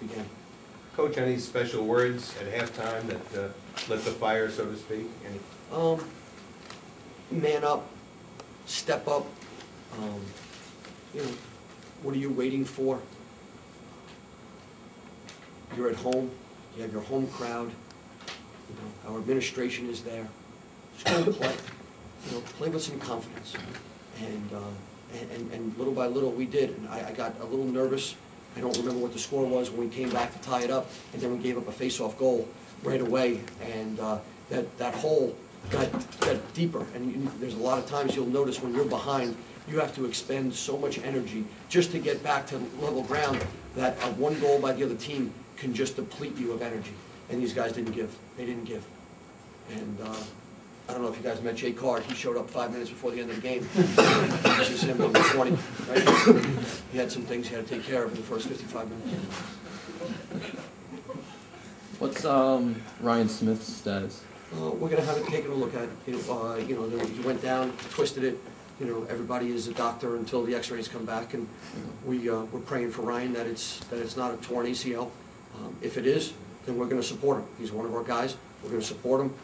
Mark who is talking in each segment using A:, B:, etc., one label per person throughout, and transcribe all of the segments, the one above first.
A: began.
B: Coach, any special words at halftime that lit the fire, so to speak? Any?
A: Man up, step up. You know, what are you waiting for? You're at home. You have your home crowd. You know, our administration is there. Just go and play. You know, play with some confidence. And little by little we did. And I got a little nervous. I don't remember what the score was when we came back to tie it up, and then we gave up a face-off goal right away. And that hole got deeper. And there's a lot of times you'll notice when you're behind, you have to expend so much energy just to get back to level ground that one goal by the other team can just deplete you of energy. And these guys didn't give. They didn't give. And I don't know if you guys met Jay Card. He showed up 5 minutes before the end of the game. This is him number 20, right? He had some things he had to take care of in the first 55 minutes.
C: What's Ryan Smith's status?
A: We're going to have it taken a look at. You know, he went down, twisted it. You know, everybody is a doctor until the X-rays come back, and we're praying for Ryan that it's not a torn ACL. If it is, then we're going to support him. He's one of our guys. We're going to support him.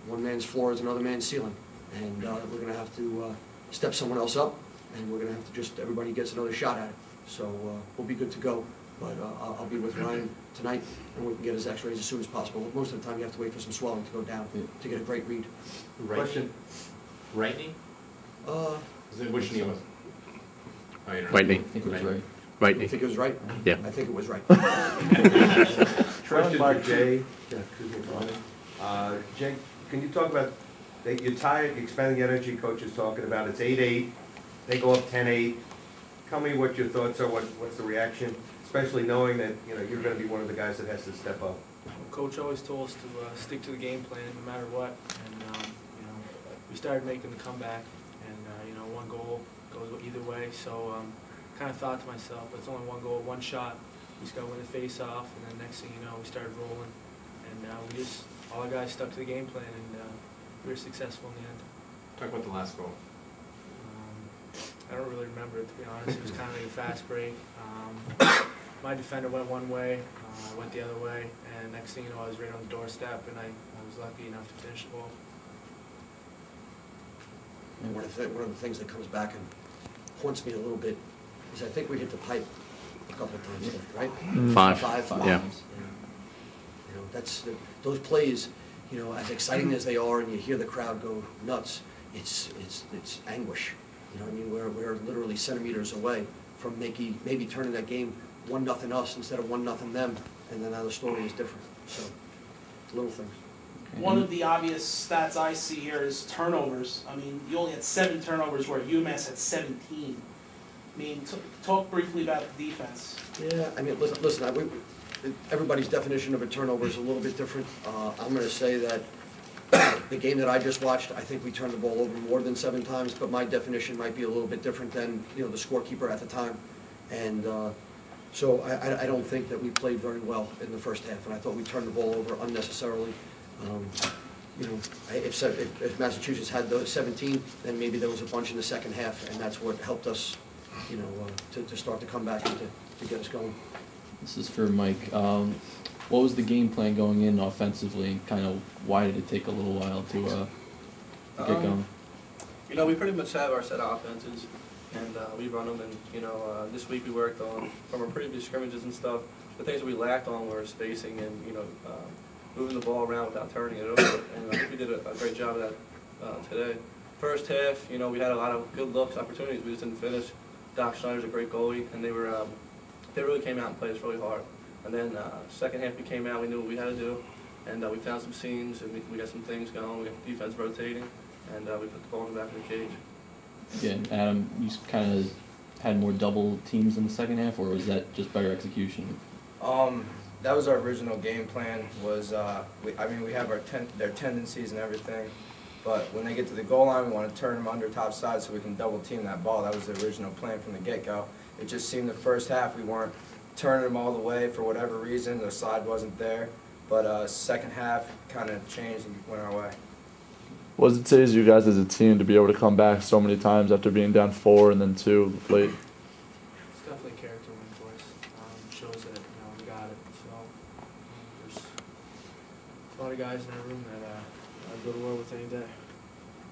A: One man's floor is another man's ceiling, and we're going to have to step someone else up, and we're going to have to just, everybody gets another shot at it. So we'll be good to go, but I'll be with Ryan tonight, and we can get his X-rays as soon as possible. Most of the time you have to wait for some swelling to go down to get a great read.
B: Question?
D: Right knee?
B: Is it which knee was it? Oh, you don't know.
E: Right knee.
C: I think it was right.
E: Right
A: You
E: knee.
A: think it was right?
E: Yeah.
A: I think it was right.
B: Question for Jay. Jay, can you talk about, you're tired, expending the energy coach is talking about, it's 8-8, they go up 10-8. Tell me what your thoughts are, what's the reaction, especially knowing that, you know, you're going to be one of the guys that has to step up.
F: Coach always told us to stick to the game plan no matter what, and you know, we started making the comeback, and you know, one goal goes either way, so kind of thought to myself, it's only one goal, one shot, we just got to win the face-off, and then next thing you know, we started rolling, and we just, all our guys stuck to the game plan, and we were successful in the end.
D: Talk about the last goal.
F: I don't really remember it, to be honest. It was kind of like a fast break. My defender went one way, I went the other way, and next thing you know, I was right on the doorstep, and I was lucky enough to finish the ball.
A: One of the things that comes back and haunts me a little bit is I think we hit the pipe a couple of times, right?
E: Five. Yeah.
A: You know, that's those plays. You know, as exciting as they are, and you hear the crowd go nuts, it's anguish. You know, I mean, we're literally centimeters away from maybe turning that game 1-0 us instead of 1-0 them, and then now the story is different. So, little things.
G: One of the obvious stats I see here is turnovers. I mean, you only had 7 turnovers where UMass had 17. I mean, talk briefly about the defense.
A: Yeah, I mean, listen, everybody's definition of a turnover is a little bit different. I'm going to say that the game that I just watched, I think we turned the ball over more than 7 times, but my definition might be a little bit different than, you know, the scorekeeper at the time. And so I don't think that we played very well in the first half, and I thought we turned the ball over unnecessarily. You know, if Massachusetts had those 17, then maybe there was a bunch in the second half, and that's what helped us, you know, to start to come back and to get us going.
C: This is for Mike. What was the game plan going in offensively, and kind of why did it take a little while to get going?
H: You know, we pretty much have our set of offenses, and we run them. And you know, this week we worked on, from our previous scrimmages and stuff, the things that we lacked on were spacing and, you know, moving the ball around without turning it over. And I think we did a great job of that today. First half, you know, we had a lot of good looks, opportunities. We just didn't finish. Doc Schneider's a great goalie, and they really came out and played us really hard. And then second half we came out, we knew what we had to do, and we found some seams, and we got some things going. We got the defense rotating, and we put the ball in the back of the cage.
C: Yeah, and Adam, you kind of had more double teams in the second half, or was that just better execution?
I: That was our original game plan. I mean, we have their tendencies and everything, but when they get to the goal line, we want to turn them under top side so we can double team that ball. That was the original plan from the get-go. It just seemed the first half we weren't turning them all the way for whatever reason. The slide wasn't there, but second half kind of changed and went our way.
J: What does it say to you guys as a team to be able to come back so many times after being down 4 and then 2 late?
F: It's definitely a character win for us. Shows that So there's a lot of guys in our room that I'd go to war with any day.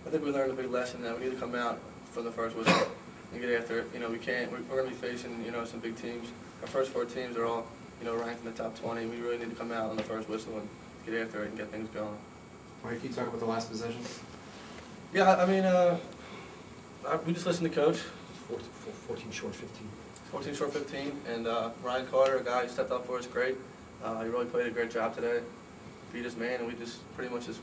H: I think we learned a big lesson that we need to come out for the first whistle and get after it. You know, we're going to be facing, you know, some big teams. Our first 4 teams are all, you know, ranked in the top 20. We really need to come out on the first whistle and get after it and get things going.
D: Mike, can you talk about the last possession?
H: Yeah, I mean, we just listened to Coach.
A: 14 short 15.
H: 14 short 15, and Ryan Carter, a guy who stepped up for us, great. He really played a great job today. Beat his man, and we just pretty much just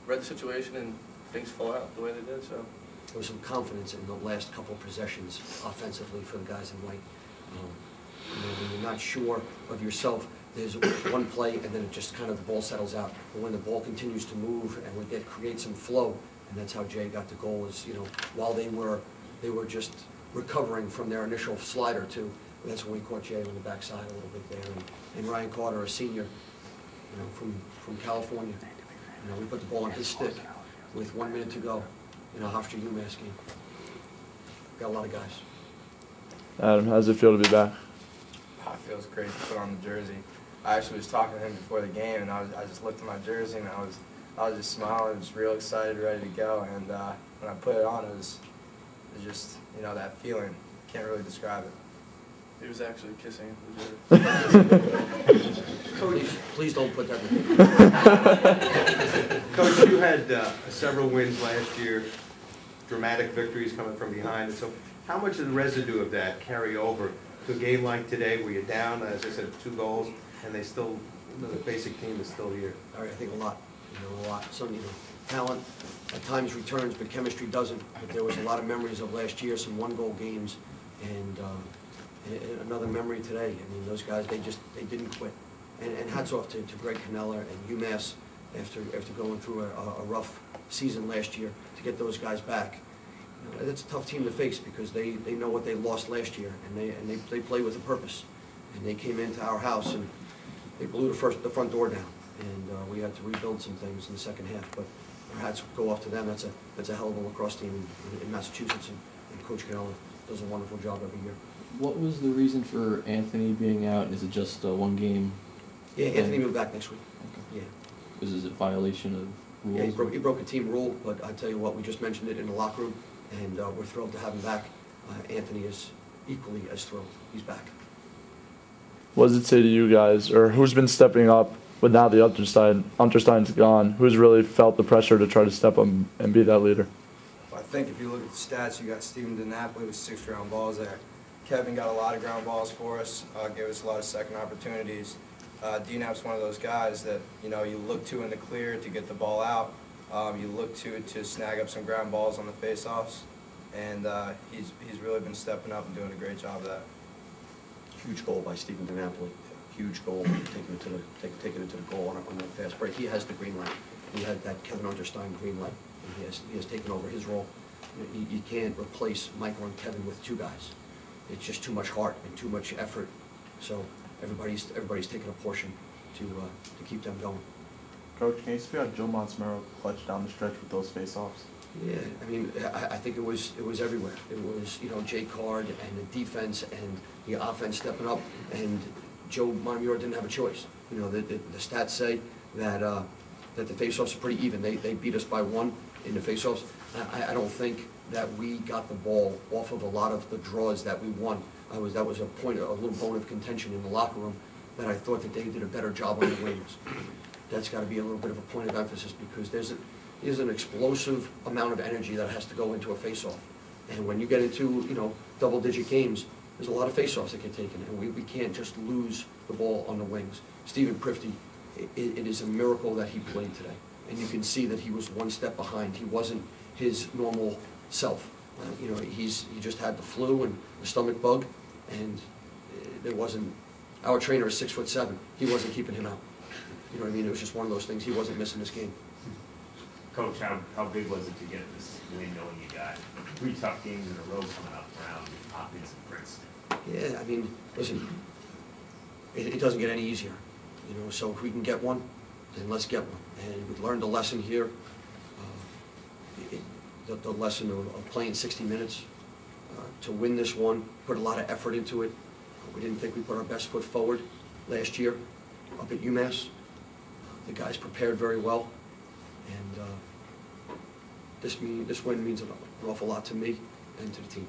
H: read the situation and things fall out the way they did. So
A: There was some confidence in the last couple of possessions offensively for the guys in white. You know, when you're not sure of yourself, there's one play and then it just kind of the ball settles out. But when the ball continues to move and we create some flow, and that's how Jay got the goal. Is, you know, while they were just recovering from their initial slide or two, that's when we caught Jay on the backside a little bit there. And Ryan Carter, a senior, you know, from California, you know, we put the ball on his stick with 1 minute to go in a HOFSTRA-UMass game. Got a lot of guys.
J: Adam, how does it feel to be back?
I: Oh, it feels great to put on the jersey. I actually was talking to him before the game, and I just looked at my jersey, and I was just smiling, just real excited, ready to go. And when I put it on, it was just, you know, that feeling. Can't really describe it.
H: he was actually kissing the jersey.
A: Please don't put that in.
B: Coach, you had several wins last year, dramatic victories coming from behind. And so how much of the residue of that carry over to a game like today where you're down, as I said, 2 goals, and they still, you know, the basic team is still here?
A: All right, I think a lot. You know, a lot. Some, you know, talent at times returns, but chemistry doesn't. But there was a lot of memories of last year, some 1-goal games, and another memory today. I mean, those guys, they didn't quit. And hats off to Greg Canella and UMass after going through a rough season last year to get those guys back. You know, that's a tough team to face because they know what they lost last year, and they play with a purpose. And they came into our house and they blew the front door down, and we had to rebuild some things in the second half. But our hats go off to them. That's a hell of a lacrosse team in Massachusetts, and Coach Canella does a wonderful job every year.
C: What was the reason for Anthony being out? Is it just 1 game?
A: Yeah, Anthony will be back next week.
C: Okay.
A: Yeah.
C: Is it a violation of rules?
A: Yeah, he broke a team rule, but I tell you what, we just mentioned it in the locker room, and we're thrilled to have him back. Anthony is equally as thrilled. He's back.
J: What does it say to you guys, or who's been stepping up, but now the Unterstein's gone, who's really felt the pressure to try to step up and be that leader?
I: Well, I think if you look at the stats, you got Steven DiNapoli with 6 ground balls there. Kevin got a lot of ground balls for us, gave us a lot of second opportunities. DNAP's one of those guys that, you know, you look to in the clear to get the ball out. You look to snag up some ground balls on the face-offs, and he's really been stepping up and doing a great job of that.
A: Huge goal by Steven DiNapoli. Huge goal, taking it to the goal on that fast break. He has the green light. He had that Kevin Unterstein green light, and he has taken over his role. You can't replace Michael and Kevin with 2 guys. It's just too much heart and too much effort. So everybody's taking a portion to keep them going.
E: Coach, can you speak about Joe Monsmero clutch down the stretch with those face-offs?
A: Yeah, I mean, I think it was everywhere. It was, you know, Jay Card and the defense and the offense stepping up, and Joe Monsmero didn't have a choice. You know, the stats say that that the face-offs are pretty even. They beat us by 1 in the face-offs. I don't think that we got the ball off of a lot of the draws that we won. That was a little bone of contention in the locker room, that I thought that they did a better job on the wings. That's got to be a little bit of a point of emphasis, because there's an explosive amount of energy that has to go into a face-off. And when you get into, you know, double-digit games, there's a lot of face-offs that get taken, and we can't just lose the ball on the wings. Stephen Prifty, it is a miracle that he played today. And you can see that he was 1 step behind. He wasn't his normal self. You know, he just had the flu and the stomach bug, and there wasn't. Our trainer is 6'7". He wasn't keeping him out. You know what I mean? It was just one of those things. He wasn't missing this game.
K: Coach, how big was it to get this win, knowing you got 3 tough games in a row coming up around Hopkins and Princeton?
A: Yeah, I mean, listen, it doesn't get any easier. You know, so if we can get one, then let's get one. And we learned a lesson here. The lesson of playing 60 minutes to win this one, put a lot of effort into it. We didn't think we put our best foot forward last year, up at UMass. The guys prepared very well, and this win means an awful lot to me and to the team.